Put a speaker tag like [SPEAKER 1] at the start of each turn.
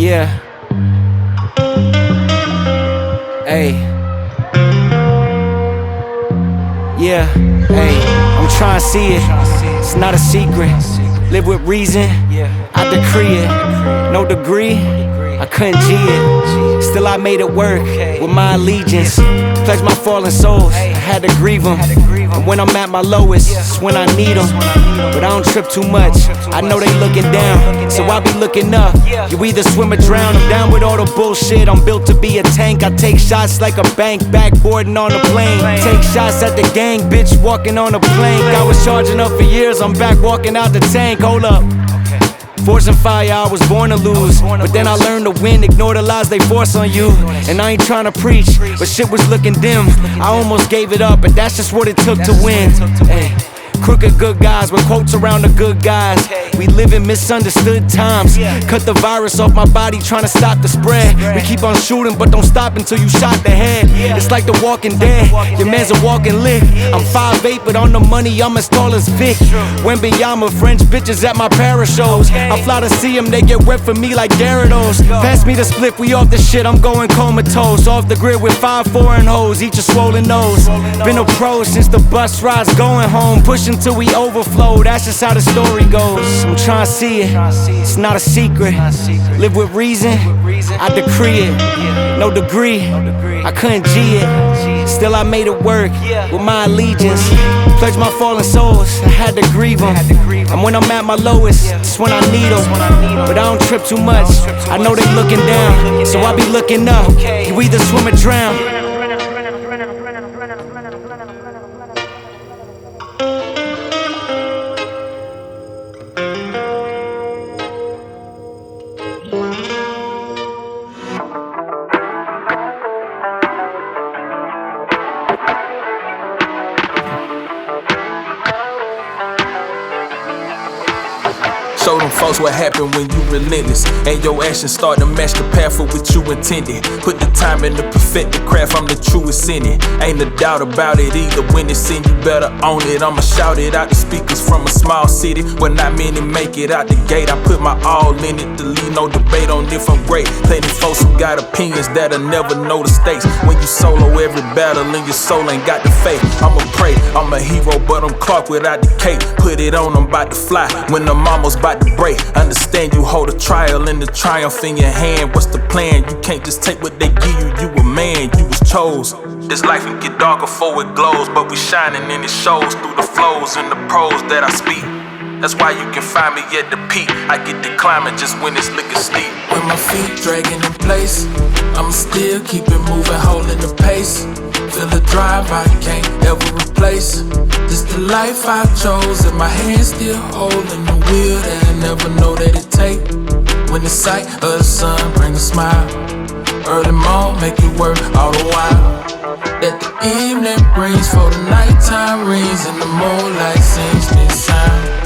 [SPEAKER 1] Yeah. Hey. Yeah. Hey. I'm trying to see it. It's not a secret. Live with reason. I decree it. No degree. I couldn't G it. Still I made it work with my allegiance. Pledge my fallen souls. I had to grieve them. And when I'm at my lowest, it's when I need them. But I don't trip too much. I know they looking down, so I be looking up. You either swim or drown. I'm down with all the bullshit. I'm built to be a tank. I take shots like a bank, backboarding on a plane. Take shots at the gang, bitch, walking on a plank. I was charging up for years. I'm back walking out the tank. Hold up. Force and fire, I was born to lose. But then I learned to win, ignore the lies they force on you. And I ain't trying to preach, but shit was looking dim. I almost gave it up, but that's just what it took to win. Ay. Crooked good guys with quotes around the good guys. We live in misunderstood times. Cut the virus off my body, trying to stop the spread. We keep on shooting, but don't stop until you shot the head. It's like the Walking Dead, your man's a walking lick. I'm 5'8", but on the money, I'm as tall as Vic. Wembanyama, French bitches at my para shows. I fly to see them, they get wet for me like Gyarados. Pass me the split, we off the shit, I'm going comatose. Off the grid with 5 foreign hoes, each a swollen nose. Been a pro since the bus rides going home. Pushing till we overflow, that's just how the story goes. I'm trying to see it, it's not a secret. Live with reason, I decree it. No degree, I couldn't G it. Still I made it work with my allegiance. Pledge my fallen souls, I had to grieve them. And when I'm at my lowest, it's when I need them. But I don't trip too much, I know they looking down, so I be looking up. You either swim or drown.
[SPEAKER 2] Show them folks what happen when you relentless, and your actions start to match the path for what you intended. Put the time in to perfect the craft, I'm the truest in it. Ain't a doubt about it either. When it's in, you better own it. I'ma shout it out the speakers from a small city where not many make it out the gate. I put my all in it to leave no debate on if I'm great. Plenty folks who got opinions that'll never know the stakes. When you solo every battle and your soul ain't got the faith. I'ma pray, I'm a hero, but I'm Clark without the cape. Put it on, I'm about to fly when I'm almost about to break. Understand you hold a trial and the triumph in your hand. What's the plan? You can't just take what they give you. You a man, you was chose. This life can get darker before it glows, but we shining and it shows through the flows and the pros that I speak. That's why you can find me at the peak. I get the climbing just when it's looking steep.
[SPEAKER 3] When my feet dragging in place, I'ma still keep it moving, holding the pace. Feel the drive I can't ever replace. This the life I chose, and my hands still holding the wheel that I never know that it take. When the sight of the sun bring a smile, early morn make it work all the while. That the evening brings for the nighttime rings, and the moonlight sings this sound.